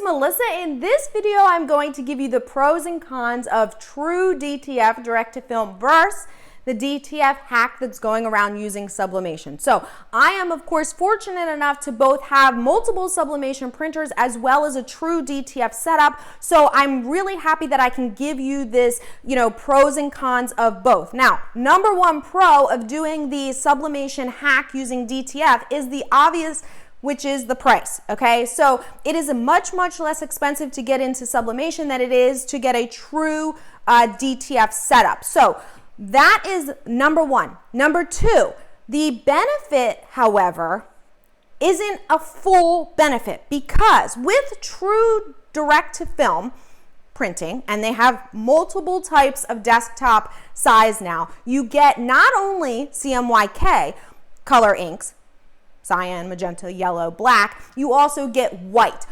Melissa. In this video, I'm going to give you the pros and cons of true DTF direct-to-film versus the DTF hack that's going around using sublimation. So I am, of course, fortunate enough to both have multiple sublimation printers as well as a true DTF setup. So I'm really happy that I can give you this, pros and cons of both. Now, number one pro of doing the sublimation hack using DTF is the obvious, which is the price, okay? So it is much, much less expensive to get into sublimation than it is to get a true DTF setup. So that is number one. Number two, the benefit, however, isn't a full benefit, because with true direct-to-film printing, and they have multiple types of desktop size now, you get not only CMYK color inks, cyan, magenta, yellow, black, you also get white.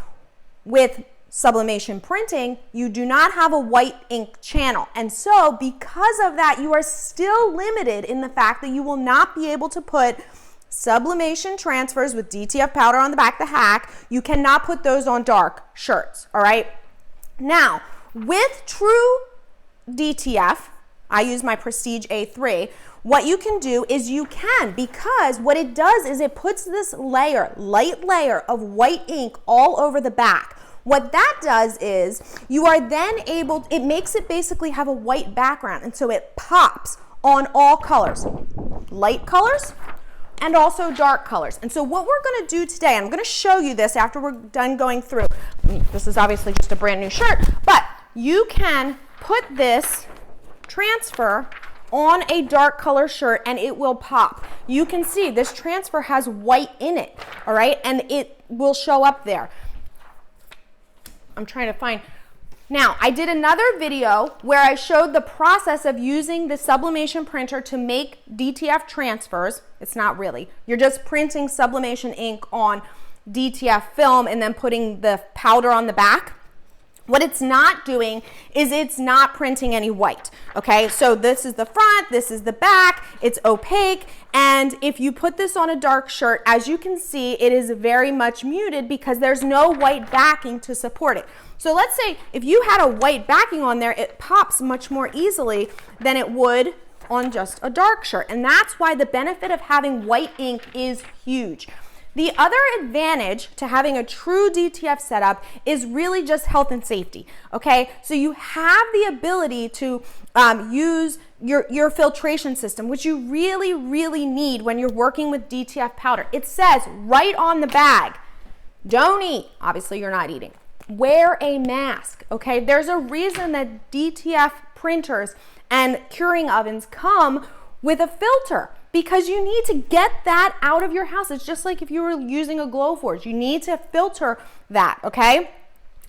With sublimation printing, you do not have a white ink channel. And so because of that, you are still limited in the fact that you will not be able to put sublimation transfers with DTF powder on the back, the hack. You cannot put those on dark shirts, all right? Now, with true DTF, I use my Prestige A3, what you can do is because what it does is it puts this light layer of white ink all over the back. What that does is you are then able, it makes it basically have a white background, and so it pops on all colors, light colors and also dark colors. And so what we're going to do today, I'm going to show you this after we're done going through. This is obviously just a brand new shirt, but you can put this transfer on a dark color shirt and it will pop. You can see this transfer has white in it, all right? And it will show up there. I'm trying to find. Now, I did another video where I showed the process of using the sublimation printer to make DTF transfers. It's not really. You're just printing sublimation ink on DTF film and then putting the powder on the back. What it's not doing is it's not printing any white, okay? So this is the front, this is the back, it's opaque, and if you put this on a dark shirt, as you can see, it is very much muted because there's no white backing to support it. So let's say if you had a white backing on there, it pops much more easily than it would on just a dark shirt, and that's why the benefit of having white ink is huge. The other advantage to having a true DTF setup is really just health and safety, okay? So you have the ability to use your filtration system, which you really, really need when you're working with DTF powder. It says right on the bag, don't eat. Obviously, you're not eating. Wear a mask, okay? There's a reason that DTF printers and curing ovens come with a filter, because you need to get that out of your house. It's just like if you were using a Glowforge, you need to filter that, okay?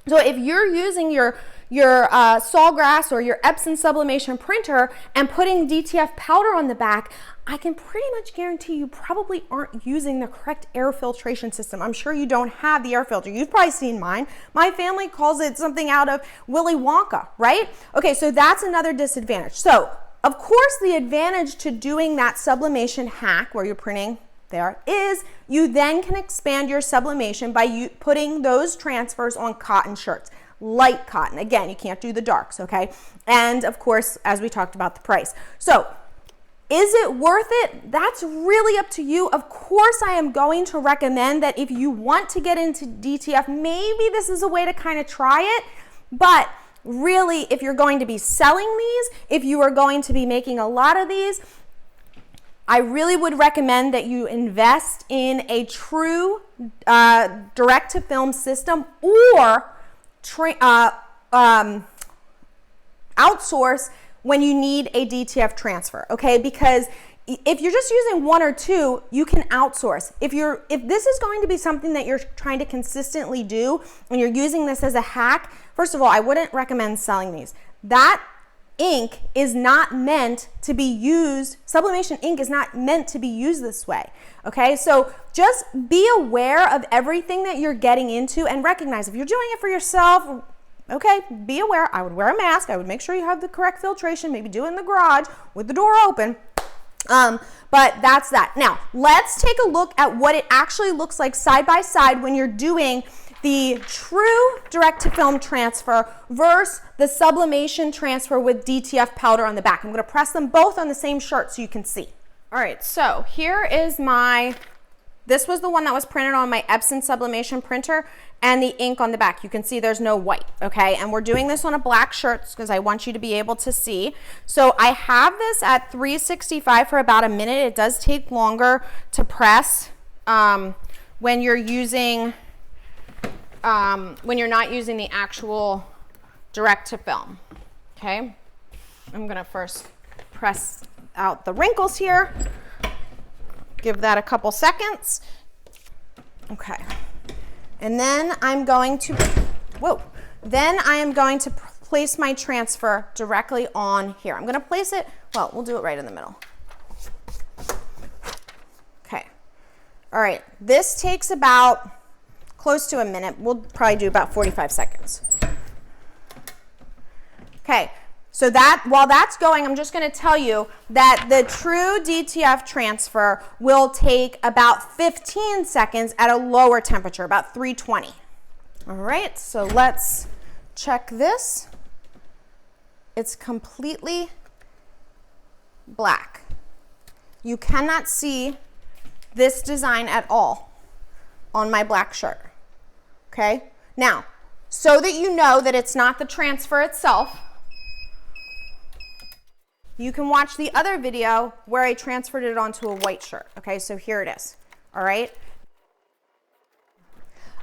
So if you're using your Sawgrass or your Epson sublimation printer and putting DTF powder on the back, I can pretty much guarantee you probably aren't using the correct air filtration system. I'm sure you don't have the air filter. You've probably seen mine. My family calls it something out of Willy Wonka, right? Okay, so that's another disadvantage. So of course, the advantage to doing that sublimation hack where you're printing there is you then can expand your sublimation by putting those transfers on cotton shirts, light cotton. Again, you can't do the darks, okay? And of course, as we talked about, the price. So is it worth it? That's really up to you. Of course, I am going to recommend that if you want to get into DTF, maybe this is a way to kind of try it, but really, if you're going to be selling these, if you are going to be making a lot of these, I really would recommend that you invest in a true direct-to-film system or outsource when you need a DTF transfer, okay? Because if you're just using one or two, you can outsource. If this is going to be something that you're trying to consistently do and you're using this as a hack, first of all, I wouldn't recommend selling these. That ink is not meant to be used, sublimation ink is not meant to be used this way, okay? So just be aware of everything that you're getting into and recognize if you're doing it for yourself, okay, be aware. I would wear a mask. I would make sure you have the correct filtration, maybe do it in the garage with the door open. But that's that. Now, let's take a look at what it actually looks like side by side when you're doing the true direct-to-film transfer versus the sublimation transfer with DTF powder on the back. I'm going to press them both on the same shirt so you can see. All right, so here is this was the one that was printed on my Epson sublimation printer, and the ink on the back. You can see there's no white, okay? And we're doing this on a black shirt because I want you to be able to see. So I have this at 365 for about a minute. It does take longer to press when you're not using the actual direct to film, okay? I'm gonna first press out the wrinkles here. Give that a couple seconds. Okay. And then I'm going to, place my transfer directly on here. I'm gonna place it, well, we'll do it right in the middle. Okay. All right, this takes about close to a minute. We'll probably do about 45 seconds. Okay. So while that's going, I'm just going to tell you that the true DTF transfer will take about 15 seconds at a lower temperature, about 320. All right, so let's check this. It's completely black. You cannot see this design at all on my black shirt. Okay? Now, so that you know that it's not the transfer itself, you can watch the other video where I transferred it onto a white shirt. Okay, so here it is. All right.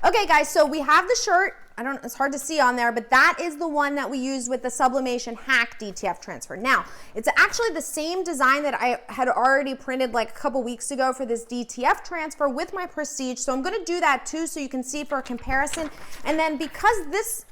Okay, guys, so we have the shirt. It's hard to see on there, but that is the one that we used with the Sublimation Hack DTF transfer. Now, it's actually the same design that I had already printed like a couple weeks ago for this DTF transfer with my Prestige. So I'm going to do that too so you can see for a comparison. And then because this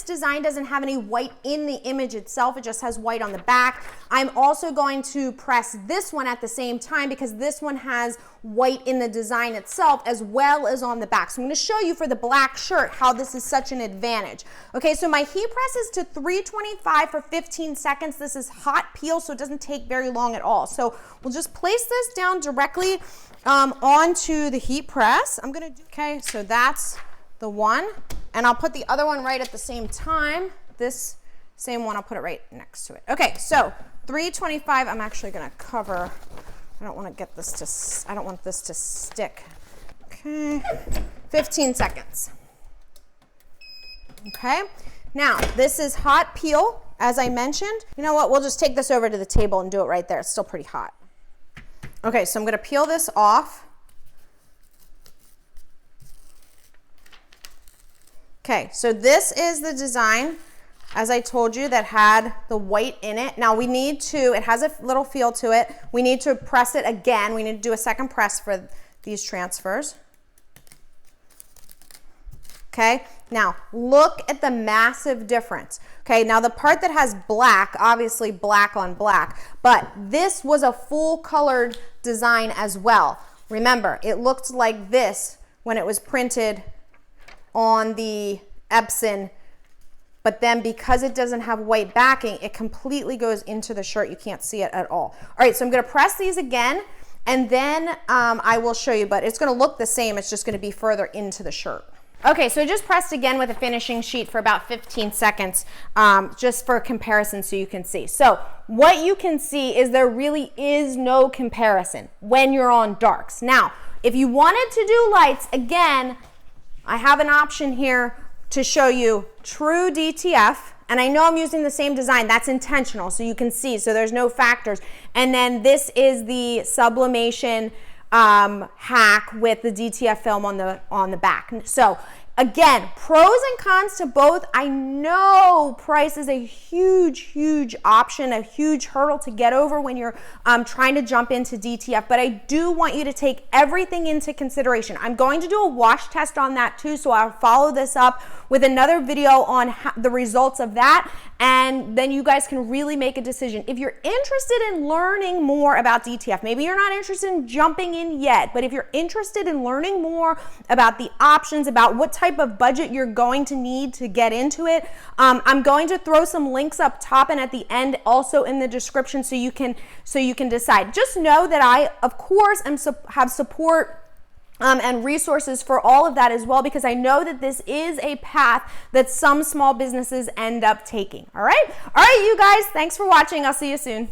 design doesn't have any white in the image itself, it just has white on the back, I'm also going to press this one at the same time because this one has white in the design itself as well as on the back. So I'm going to show you for the black shirt how this is such an advantage. Okay, so my heat press is to 325 for 15 seconds. This is hot peel, so it doesn't take very long at all. So we'll just place this down directly onto the heat press. Okay, so that's the one, and I'll put the other one right at the same time. This same one, I'll put it right next to it. Okay, so 325, I'm actually gonna cover, I don't want this to stick. Okay, 15 seconds. Okay, now this is hot peel, as I mentioned. You know what, we'll just take this over to the table and do it right there. It's still pretty hot. Okay, so I'm gonna peel this off. Okay, so this is the design, as I told you, that had the white in it. Now we need to, it has a little feel to it. We need to press it again. We need to do a second press for these transfers. Okay, now look at the massive difference. Okay, now the part that has black, obviously black on black, but this was a full colored design as well. Remember, it looked like this when it was printed on the Epson, but then because it doesn't have white backing, it completely goes into the shirt. You can't see it at all. All right, so I'm gonna press these again, and then I will show you, but it's gonna look the same. It's just gonna be further into the shirt. Okay, so I just pressed again with a finishing sheet for about 15 seconds, just for comparison so you can see. So what you can see is there really is no comparison when you're on darks. Now, if you wanted to do lights, again, I have an option here to show you true DTF, and I know I'm using the same design. That's intentional, so you can see, so there's no factors. And then this is the Sublimation hack with the DTF film on the back. So again, pros and cons to both. I know price is a huge option, a huge hurdle to get over when you're trying to jump into DTF, but I do want you to take everything into consideration. I'm going to do a wash test on that too, so I'll follow this up with another video on the results of that, and then you guys can really make a decision. If you're interested in learning more about DTF, maybe you're not interested in jumping in yet, but if you're interested in learning more about the options, about what type of budget you're going to need to get into it, I'm going to throw some links up top and at the end, also in the description, so you can decide. Just know that I, of course, have support and resources for all of that as well, because I know that this is a path that some small businesses end up taking. All right, you guys, thanks for watching. I'll see you soon.